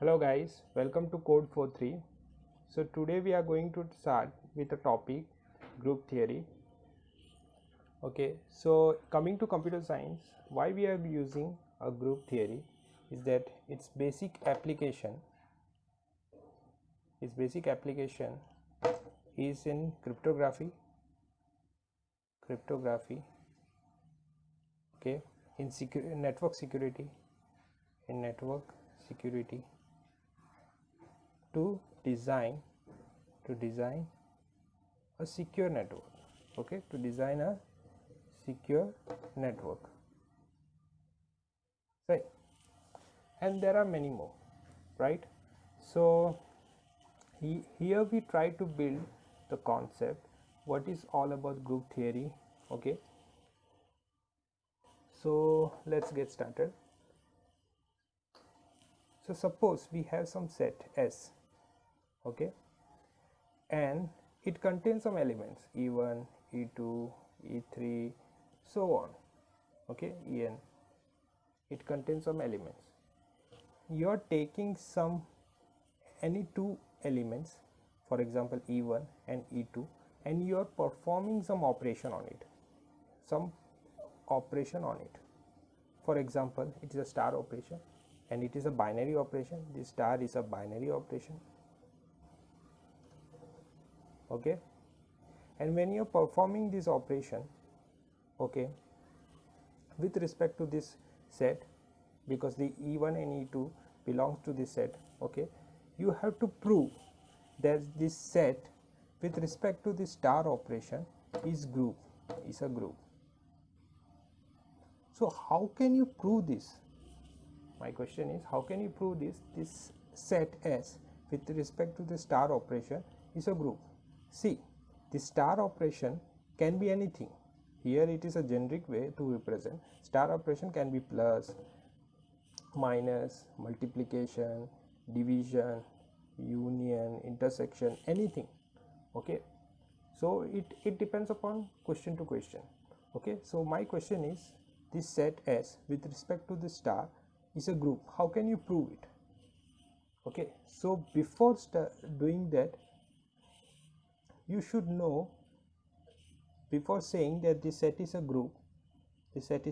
Hello guys, welcome to Code 43. So today we are going to start with a topic group theory. Okay, so coming to computer science, why we are using a group theory is that its basic application is in cryptography, okay, in network security, to design a secure network, okay, to design a secure network, right? And there are many more, right? So here we try to build the concept what is all about group theory. Okay, so let's get started. So suppose we have some set S, okay, and it contains some elements E1, E2, E3, so on, okay, En. It contains some elements. You are taking any two elements, for example E1 and E2, and you are performing some operation on it. For example, it is a star operation and it is a binary operation. This star is a binary operation, okay, and when you are performing this operation, okay, with respect to this set, because the E1 and E2 belongs to this set, okay, you have to prove that this set with respect to the star operation is a group. So how can you prove this? My question is, how can you prove this set S with respect to the star operation is a group? See, the star operation can be anything. Here it is a generic way to represent. Star operation can be plus, minus, multiplication, division, union, intersection, anything, okay. So it depends upon question to question, okay. So my question is, this set S with respect to the star is a group. How can you prove it? Okay, so before doing that, you should know, before saying that this set is a group, you should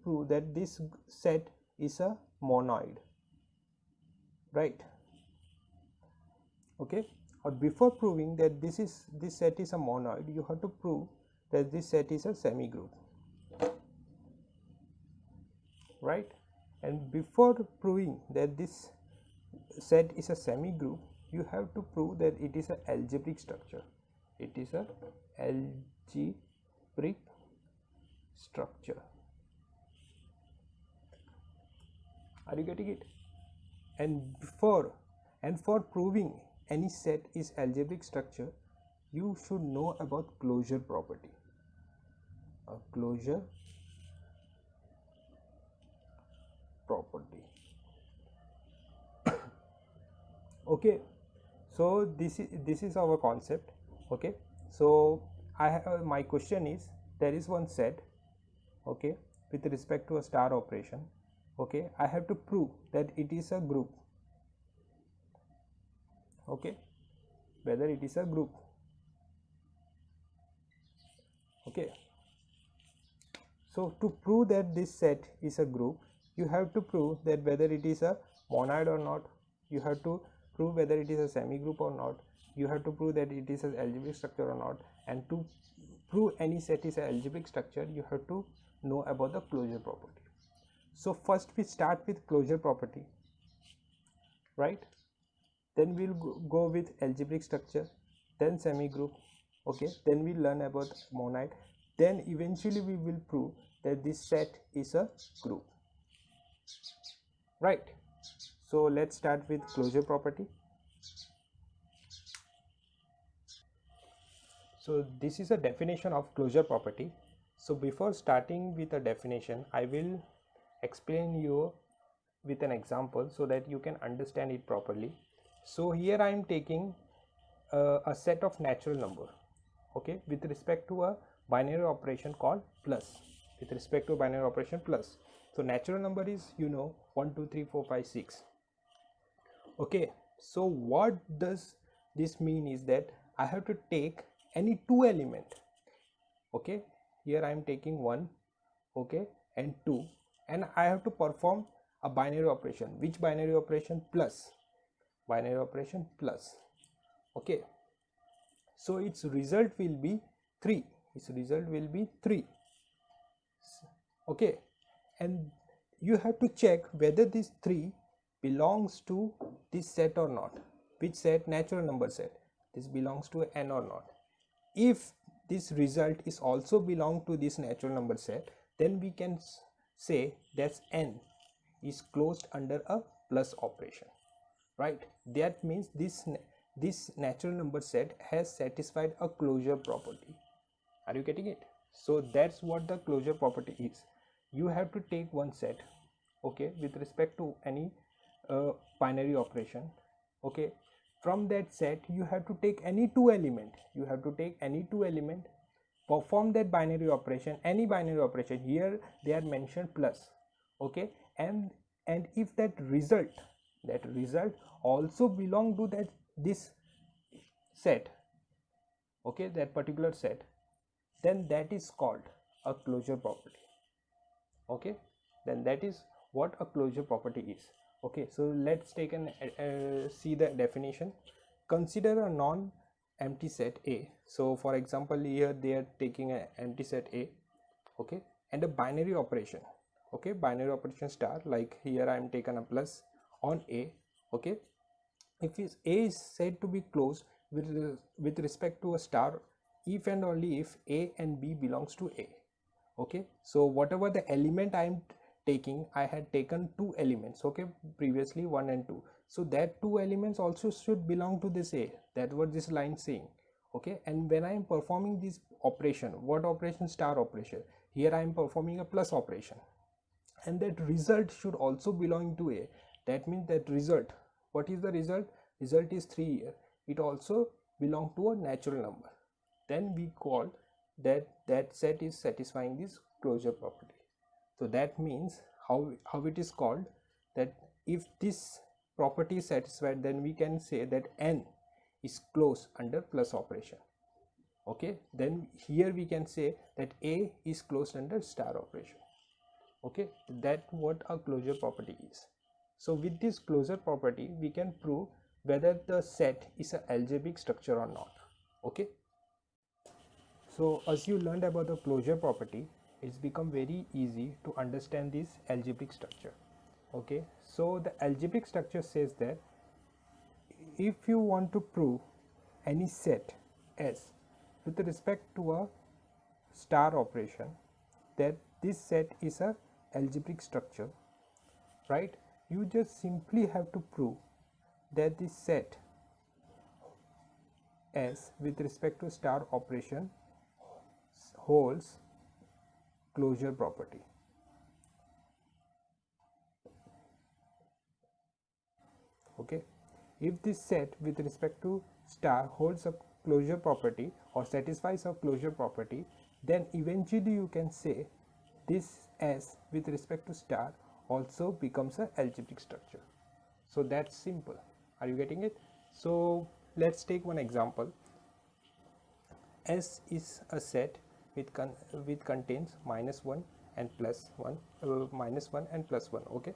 prove that this set is a monoid, right? Okay, or before proving that this set is a monoid, you have to prove that this set is a semi group, right? And before proving that this set is a semi group, you have to prove that it is a algebraic structure. Are you getting it? And for proving any set is algebraic structure, you should know about closure property. A closure property. Okay, so this is our concept, okay. So my question is, there is one set, okay, with respect to a star operation, okay. I have to prove that it is a group, okay, whether it is a group, okay. So to prove that this set is a group, you have to prove that whether it is a monoid or not, you have to prove whether it is a semi group or not, you have to prove that it is an algebraic structure or not, and to prove any set is an algebraic structure, you have to know about the closure property. So first we start with closure property, right? Then we'll go with algebraic structure, then semi group, okay, then we learn about monoid, then eventually we will prove that this set is a group, right? So let's start with closure property. So this is a definition of closure property. So before starting with a definition, I will explain you with an example so that you can understand it properly. So here I am taking a set of natural number, okay, with respect to a binary operation called plus, So natural number is, you know, 1 2 3 4 5 6. Okay, so what does this mean is that I have to take any two element. Okay, here I am taking 1, okay, and 2, and I have to perform a binary operation. Which binary operation? Plus. Binary operation plus. Okay, so its result will be 3. Its result will be 3. Okay, and you have to check whether this 3 belongs to this set or not. Which set? Natural number set. This belongs to n or not. If this result is also belong to this natural number set, then we can say that n is closed under a plus operation, right? That means this natural number set has satisfied a closure property. Are you getting it? So that's what the closure property is. You have to take one set, okay, with respect to any binary operation. Okay, from that set you have to take any two element. You have to take any two element, perform that binary operation, any binary operation. Here they are mentioned plus. Okay, and if that result also belong to this set, okay, that particular set, then that is called a closure property. Okay, then that is what a closure property is. Okay, so let's take an see the definition. Consider a non-empty set A. So for example, here they are taking an empty set A, okay, and a binary operation. Okay, binary operation star, like here I am taken a plus on A. Okay, if A is said to be closed with respect to a star if and only if A and B belongs to A. Okay, so whatever the element I am taking, I had taken two elements, okay, previously 1 and 2, so that two elements also should belong to this A. That's what this line is saying. Okay, and when I am performing this operation, what operation? Star operation. Here I am performing a plus operation, and that result should also belong to A. That means that result, what is the result? Result is 3 here. It also belong to a natural number. Then we call that set is satisfying this closure property. So that means how it is called, that if this property is satisfied, then we can say that n is closed under plus operation. Okay, then here we can say that A is closed under star operation. Okay, that what a closure property is. So with this closure property we can prove whether the set is an algebraic structure or not. Okay, so as you learned about the closure property, it's become very easy to understand this algebraic structure. Okay, so the algebraic structure says that if you want to prove any set S with respect to a star operation, that this set is a algebraic structure, right? You just simply have to prove that this set S with respect to star operation holds closure property. Okay, if this set with respect to star holds a closure property or satisfies a closure property, then eventually you can say this S with respect to star also becomes an algebraic structure. So that's simple. Are you getting it? So let's take one example. S is a set with contains -1 and +1, -1 and +1. Okay,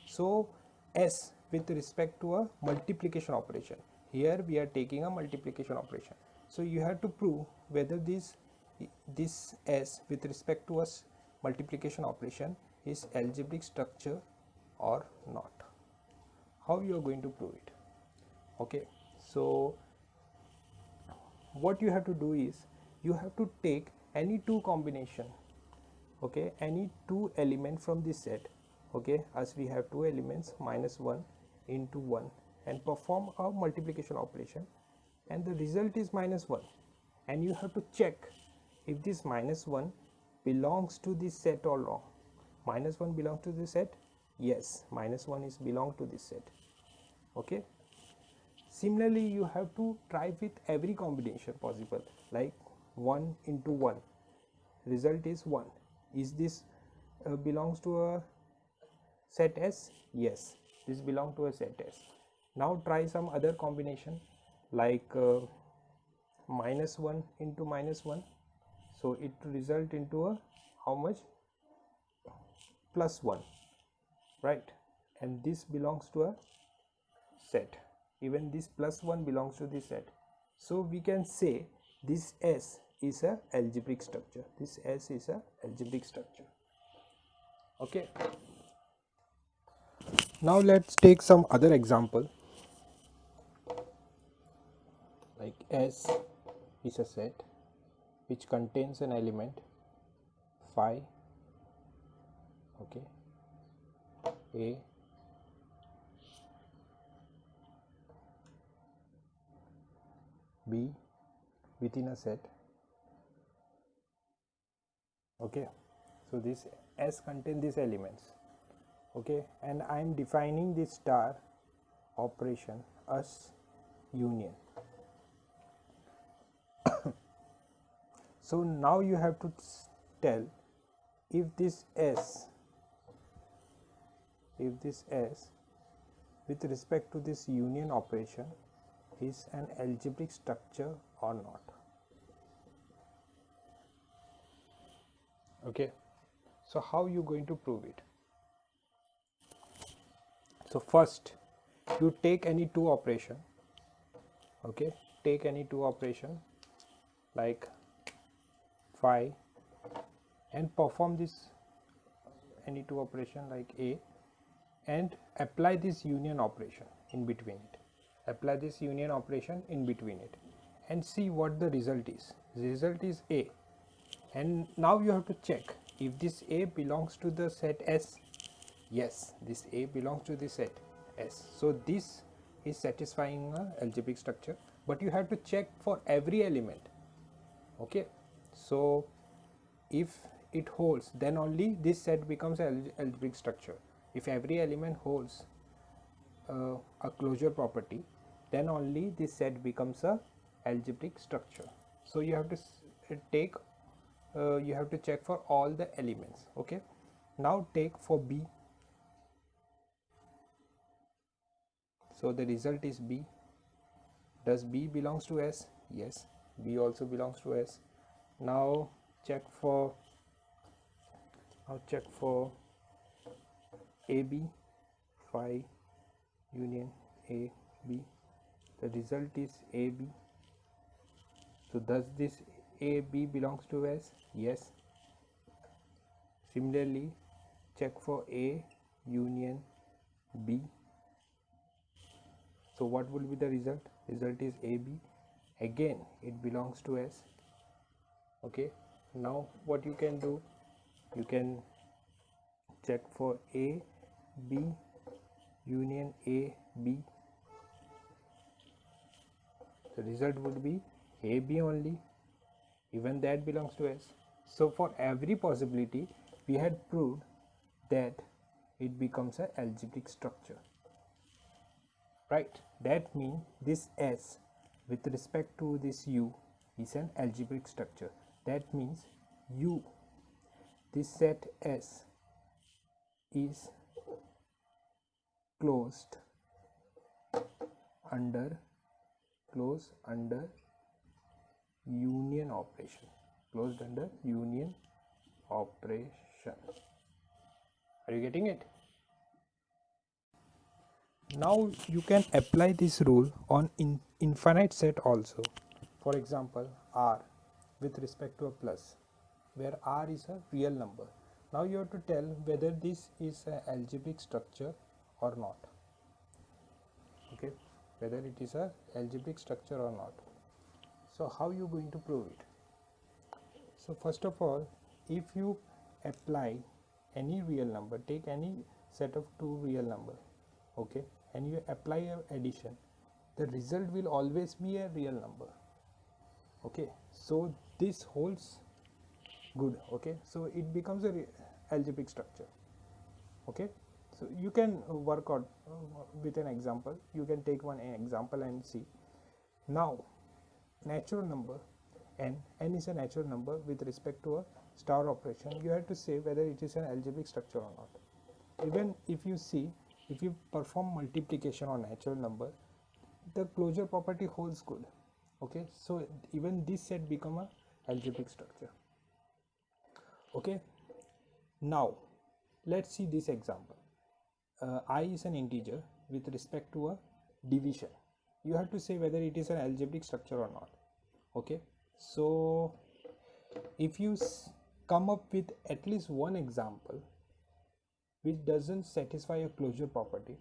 so S with respect to a multiplication operation. Here we are taking a multiplication operation. So you have to prove whether this S with respect to a multiplication operation is algebraic structure or not. How you are going to prove it? Okay, so what you have to do is you have to take any two combination, okay, any two element from this set, okay, as we have two elements -1 into 1, and perform a multiplication operation, and the result is -1, and you have to check if this -1 belongs to this set or wrong. -1 belongs to this set? Yes, -1 is belong to this set. Okay, similarly you have to try with every combination possible, like 1 into 1, result is 1. Is this belongs to a set S? Yes, this belong to a set S. Now try some other combination like -1 into -1, so it result into a how much? +1, right? And this belongs to a set. Even this +1 belongs to this set. So we can say this S is a algebraic structure. This S is a algebraic structure. Okay. Now let's take some other example. Like S is a set which contains an element phi, okay, A, B within a set. Okay, so this S contains these elements. Okay, and I am defining this star operation as union. So now you have to tell if this S with respect to this union operation is an algebraic structure or not. Okay, so how you going to prove it? So first you take any two operation, okay, take any two operation like phi and perform this any two operation like A and apply this union operation in between it. Apply this union operation in between it and see what the result is. The result is A, and now you have to check if this A belongs to the set S. Yes, this A belongs to the set S. So this is satisfying a algebraic structure, but you have to check for every element. Okay, so if it holds, then only this set becomes an algebraic structure. If every element holds a closure property, then only this set becomes a algebraic structure. So you have to take you have to check for all the elements. Okay, now take for B. So the result is B. Does B belongs to S? Yes, B also belongs to S. Now check for AB, phi union AB. The result is AB. So does this AB belongs to S? Yes. Similarly, check for A union B. So what will be the result? Result is AB. Again it belongs to S. Okay, now what you can do, you can check for A B union A B. The result would be AB only, even that belongs to S. So for every possibility we had proved that it becomes an algebraic structure, right? That means this S with respect to this U is an algebraic structure. That means U, this set S is closed under union operation, closed under union operation. Are you getting it? Now you can apply this rule on infinite set also. For example, R with respect to a plus, where R is a real number. Now you have to tell whether this is an algebraic structure or not. Okay, whether it is a algebraic structure or not. So how you going to prove it? So first of all, if you apply any real number, take any set of two real number, okay, and you apply a addition, the result will always be a real number. Okay, so this holds good. Okay, so it becomes a algebraic structure. Okay, so you can work out with an example. You can take one example and see. Now natural number n is a natural number with respect to a star operation. You have to say whether it is an algebraic structure or not. even if you see, if you perform multiplication on natural number, the closure property holds good. Okay, so even this set become a algebraic structure. Okay, now let's see this example. I is an integer with respect to a division. You have to say whether it is an algebraic structure or not. Okay, so if you come up with at least one example which doesn't satisfy a closure property,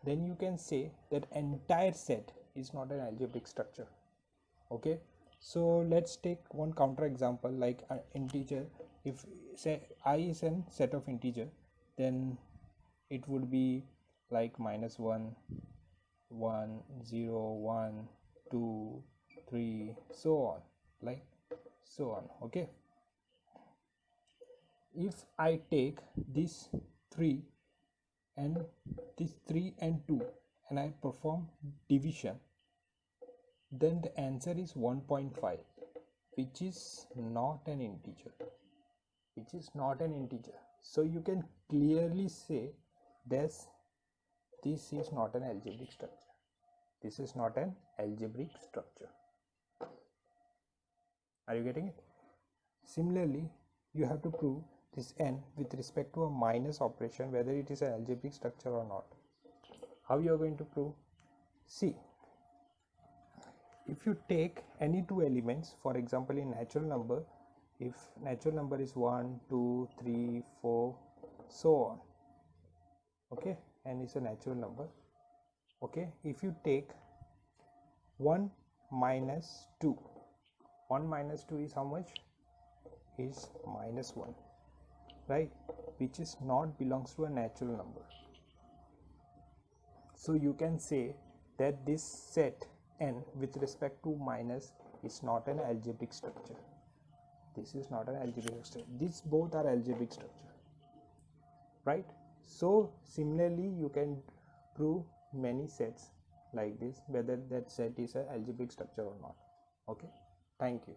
then you can say that entire set is not an algebraic structure. Okay, so let's take one counter example, like an integer. If say I is a set of integer, then it would be like -1, 1, 0, 1, 2, 3, so on, like so on. Okay, if I take this 3 and this 3 and 2 and I perform division, then the answer is 1.5, which is not an integer, so you can clearly say this is not an algebraic structure. Are you getting it? Similarly, you have to prove this n with respect to a minus operation, whether it is an algebraic structure or not. How you are going to prove? See, if you take any two elements, for example in natural number, if natural number is 1, 2, 3, 4, so on, okay, and it's a natural number. Okay, if you take 1 minus 2, 1 minus 2 is how much? Is -1, right, which is not belongs to a natural number. So you can say that this set n with respect to minus is not an algebraic structure. This is not an algebraic structure. These both are algebraic structure, right? So similarly, you can prove many sets like this, whether that set is an algebraic structure or not. Okay, thank you.